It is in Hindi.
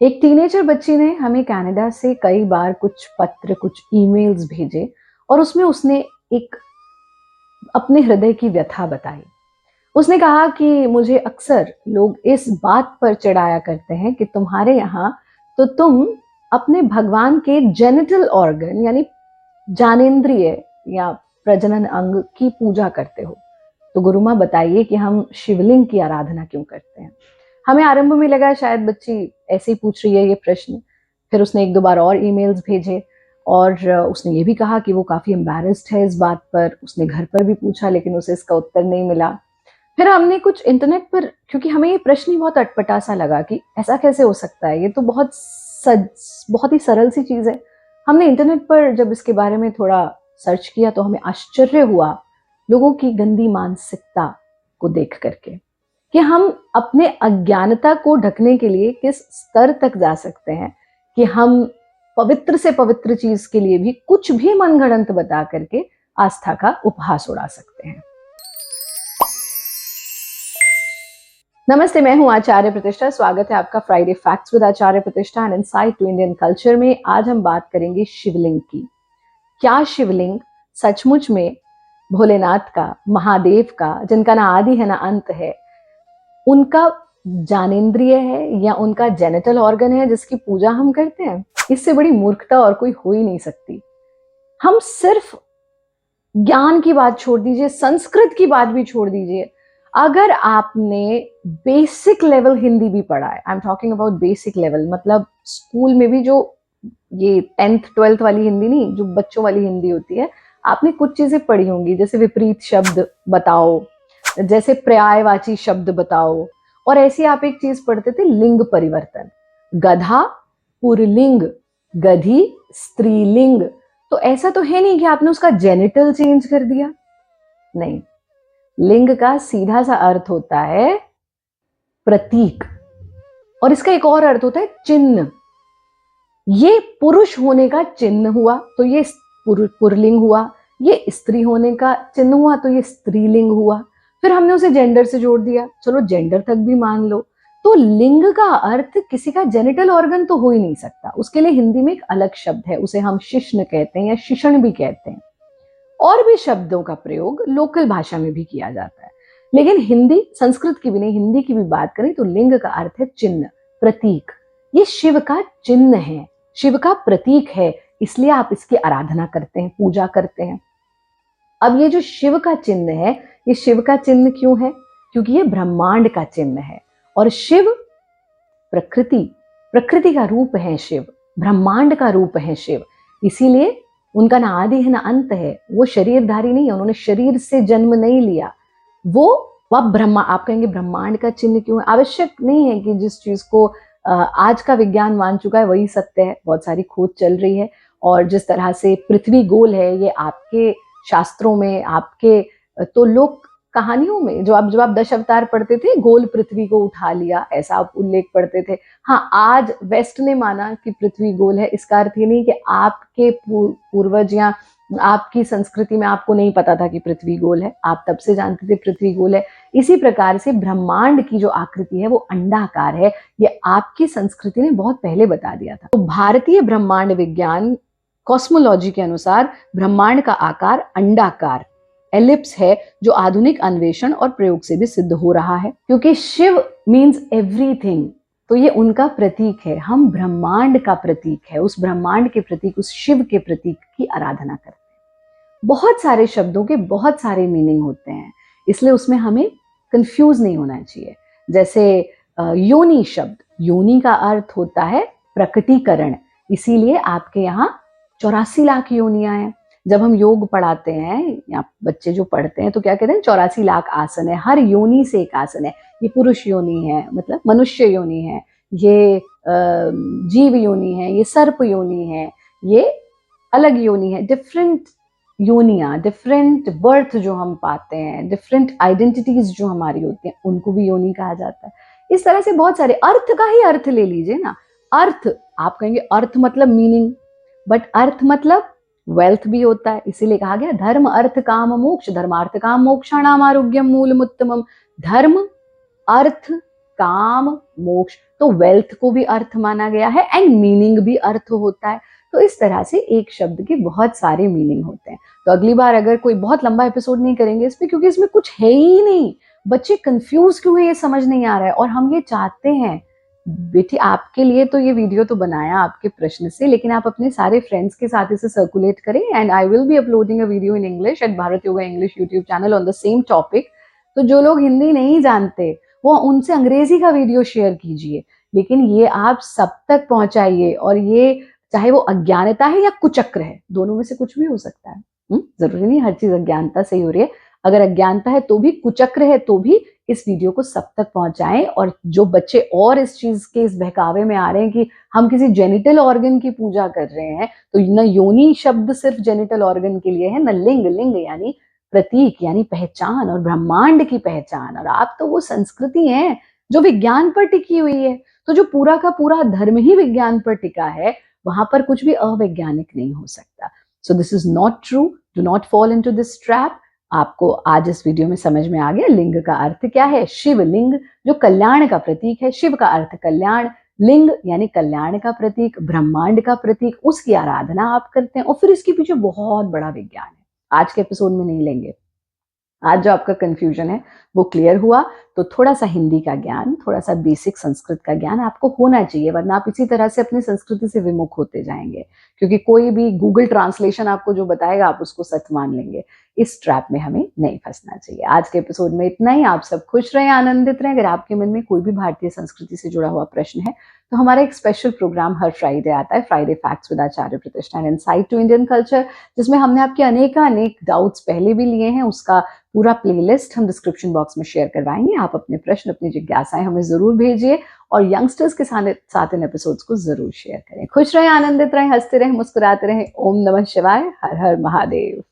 एक टीनेजर बच्ची ने हमें कनाडा से कई बार कुछ पत्र, कुछ ईमेल्स भेजे और उसमें उसने एक अपने हृदय की व्यथा बताई। उसने कहा कि मुझे अक्सर लोग इस बात पर चिढ़ाया करते हैं कि तुम्हारे यहाँ तो तुम अपने भगवान के जेनिटल ऑर्गन यानी जानेंद्रिय या प्रजनन अंग की पूजा करते हो। तो गुरु माँ बताइए कि हम शिवलिंग की आराधना क्यों करते हैं। हमें आरंभ में लगा शायद बच्ची ऐसे ही पूछ रही है ये प्रश्न। फिर उसने एक दो बार और ईमेल्स भेजे और उसने ये भी कहा कि वो काफी एम्बैरेस्ड है इस बात पर। उसने घर पर भी पूछा लेकिन उसे इसका उत्तर नहीं मिला। फिर हमने कुछ इंटरनेट पर, क्योंकि हमें ये प्रश्न ही बहुत अटपटा सा लगा कि ऐसा कैसे हो सकता है, ये तो बहुत ही सरल सी चीज है। हमने इंटरनेट पर जब इसके बारे में थोड़ा सर्च किया तो हमें आश्चर्य हुआ लोगों की गंदी मानसिकता को देख करके कि हम अपने अज्ञानता को ढकने के लिए किस स्तर तक जा सकते हैं कि हम पवित्र से पवित्र चीज के लिए भी कुछ भी मनगढ़ंत बता करके आस्था का उपहास उड़ा सकते हैं। नमस्ते, मैं हूं आचार्य प्रतिष्ठा। स्वागत है आपका Friday facts with Acharya Pratishtha and insight to Indian culture में। आज हम बात करेंगे शिवलिंग की। क्या शिवलिंग सचमुच में भोलेनाथ का, महादेव का, जिनका ना आदि है ना अंत है, उनका जानेंद्रिय है या उनका जेनिटल ऑर्गन है जिसकी पूजा हम करते हैं? इससे बड़ी मूर्खता और कोई हो ही नहीं सकती। हम सिर्फ ज्ञान की बात छोड़ दीजिए, संस्कृत की बात भी छोड़ दीजिए, अगर आपने बेसिक लेवल हिंदी भी पढ़ा है, I am talking about basic level, मतलब स्कूल में भी जो ये 10th 12th वाली हिंदी नहीं, जो बच्चों वाली हिंदी होती है, आपने कुछ चीजें पढ़ी होंगी, जैसे विपरीत शब्द बताओ, जैसे पर्यायवाची शब्द बताओ, और ऐसी आप एक चीज पढ़ते थे, लिंग परिवर्तन। गधा पुरलिंग, गधी स्त्रीलिंग। तो ऐसा तो है नहीं कि आपने उसका जेनिटल चेंज कर दिया, नहीं। लिंग का सीधा सा अर्थ होता है प्रतीक, और इसका एक और अर्थ होता है चिन्ह। ये पुरुष होने का चिन्ह हुआ तो ये पुरलिंग हुआ, ये स्त्री होने का चिन्ह हुआ तो ये स्त्रीलिंग हुआ। फिर हमने उसे जेंडर से जोड़ दिया, चलो जेंडर तक भी मान लो। तो लिंग का अर्थ किसी का जेनिटल ऑर्गन तो हो ही नहीं सकता। उसके लिए हिंदी में एक अलग शब्द है, उसे हम शिश्न कहते हैं या शिषण भी कहते हैं। और भी शब्दों का प्रयोग लोकल भाषा में भी किया जाता है, लेकिन हिंदी, संस्कृत की भी नहीं, हिंदी की भी बात करें तो लिंग का अर्थ है चिन्ह, प्रतीक। ये शिव का चिन्ह है, शिव का प्रतीक है, इसलिए आप इसकी आराधना करते हैं, पूजा करते हैं। अब ये जो शिव का चिन्ह है, ये शिव का चिन्ह क्यों है? क्योंकि ये ब्रह्मांड का चिन्ह है, और शिव प्रकृति का रूप है, शिव ब्रह्मांड का रूप है शिव। इसीलिए उनका ना आदि है ना अंत है। वो शरीरधारी नहीं है, उन्होंने शरीर से जन्म नहीं लिया। वो ब्रह्मा, आप कहेंगे ब्रह्मांड का चिन्ह क्यों है? आवश्यक नहीं है कि जिस चीज को आज का विज्ञान मान चुका है वही सत्य है। बहुत सारी खोज चल रही है, और जिस तरह से पृथ्वी गोल है, ये आपके शास्त्रों में, आपके तो लोक कहानियों में जब आप 10 अवतार पढ़ते थे, गोल पृथ्वी को उठा लिया, ऐसा आप उल्लेख पढ़ते थे। हाँ, आज वेस्ट ने माना कि पृथ्वी गोल है, इसका अर्थ ये नहीं कि आपके पूर्वज या आपकी संस्कृति में आपको नहीं पता था कि पृथ्वी गोल है, आप तब से जानते थे पृथ्वी गोल है। इसी प्रकार से ब्रह्मांड की जो आकृति है वो अंडाकार है, ये आपकी संस्कृति ने बहुत पहले बता दिया था। तो भारतीय ब्रह्मांड विज्ञान कॉस्मोलॉजी के अनुसार ब्रह्मांड का आकार अंडाकार, एलिप्स है, जो आधुनिक अन्वेषण और प्रयोग से भी सिद्ध हो रहा है। क्योंकि शिव मीन्स एवरीथिंग, तो ये उनका प्रतीक है। हम ब्रह्मांड का प्रतीक है, उस ब्रह्मांड के प्रतीक, उस शिव के प्रतीक की आराधना करते हैं। बहुत सारे शब्दों के बहुत सारे मीनिंग होते हैं, इसलिए उसमें हमें कंफ्यूज नहीं होना चाहिए। जैसे योनि शब्द, योनि का अर्थ होता है प्रकटीकरण, इसीलिए आपके यहाँ 84 लाख योनियां हैं। जब हम योग पढ़ाते हैं या बच्चे जो पढ़ते हैं तो क्या कहते हैं, 84 लाख आसन है, हर योनि से एक आसन है। ये पुरुष योनि है, मतलब मनुष्य योनि है, ये जीव योनि है, ये सर्प योनि है, ये अलग योनि है। डिफरेंट योनियां, डिफरेंट बर्थ जो हम पाते हैं, डिफरेंट आइडेंटिटीज जो हमारी होती हैं, उनको भी योनि कहा जाता है। इस तरह से बहुत सारे अर्थ का ही अर्थ ले लीजिए ना। अर्थ, आप कहेंगे अर्थ मतलब मीनिंग, बट अर्थ मतलब वेल्थ भी होता है। इसीलिए कहा गया धर्म अर्थ काम मोक्ष, धर्मार्थ काम मोक्षाणाम आरोग्यम मूलमुत्तमम। धर्म, अर्थ, काम, मोक्ष, तो वेल्थ को भी अर्थ माना गया है एंड मीनिंग भी अर्थ होता है। तो इस तरह से एक शब्द के बहुत सारे मीनिंग होते हैं। तो अगली बार अगर कोई बहुत लंबा एपिसोड नहीं करेंगे इस पे, क्योंकि इसमें कुछ है ही नहीं, बच्चे कंफ्यूज क्यों है ये समझ नहीं आ रहा है। और हम ये चाहते हैं बेटी, आपके लिए तो ये वीडियो तो बनाया आपके प्रश्न से, लेकिन आप अपने सारे फ्रेंड्स के साथ इसे सर्कुलेट करें। And I will be uploading a video in English at Bharat yoga English YouTube channel on the same topic. तो जो लोग हिंदी नहीं जानते वो उनसे अंग्रेजी का वीडियो शेयर कीजिए, लेकिन ये आप सब तक पहुंचाइए। और ये चाहे वो अज्ञानता है या कुचक्र है, दोनों में से कुछ भी हो सकता है। जरूरी नहीं हर चीज अज्ञानता से ही हो रही है। अगर अज्ञानता है तो भी, कुचक्र है तो भी, इस वीडियो को सब तक पहुंचाएं। और जो बच्चे और इस चीज के इस बहकावे में आ रहे हैं कि हम किसी जेनिटल ऑर्गन की पूजा कर रहे हैं, तो न योनि शब्द सिर्फ जेनिटल ऑर्गन के लिए है, न लिंग, लिंग यानी प्रतीक यानी पहचान, और ब्रह्मांड की पहचान। और आप तो वो संस्कृति हैं जो विज्ञान पर टिकी हुई है। तो जो पूरा का पूरा धर्म ही विज्ञान पर टिका है, वहां पर कुछ भी अवैज्ञानिक नहीं हो सकता। So this is not true, do not fall into this trap. आपको आज इस वीडियो में समझ में आ गया लिंग का अर्थ क्या है। शिवलिंग जो कल्याण का प्रतीक है, शिव का अर्थ कल्याण, लिंग यानी कल्याण का प्रतीक, ब्रह्मांड का प्रतीक, उसकी आराधना आप करते हैं। और फिर इसके पीछे बहुत बड़ा विज्ञान है, आज के एपिसोड में नहीं लेंगे। आज जो आपका कंफ्यूजन है वो क्लियर हुआ। तो थोड़ा सा हिंदी का ज्ञान, थोड़ा सा बेसिक संस्कृत का ज्ञान आपको होना चाहिए, वरना आप इसी तरह से अपनी संस्कृति से विमुख होते जाएंगे। क्योंकि कोई भी गूगल ट्रांसलेशन आपको जो बताएगा आप उसको सच मान लेंगे। इस ट्रैप में हमें नहीं फंसना चाहिए। आज के एपिसोड में इतना ही। आप सब खुश रहें, आनंदित रहें। अगर आपके मन में कोई भी भारतीय संस्कृति से जुड़ा हुआ प्रश्न है तो हमारा एक स्पेशल प्रोग्राम हर फ्राइडे आता है, Friday facts with Acharya Pratishthan and insight to Indian culture, जिसमें हमने आपके अनेक डाउट्स पहले भी लिए हैं। उसका पूरा प्लेलिस्ट हम डिस्क्रिप्शन बॉक्स में शेयर करवाएंगे। आप अपने प्रश्न, अपनी जिज्ञासाएं हमें जरूर भेजिए और यंगस्टर्स के साथ इन एपिसोड्स को जरूर शेयर करें। खुश रहें, आनंदित रहें, हंसते रहें, मुस्कुराते रहें। ओम नमः शिवाय, हर हर महादेव।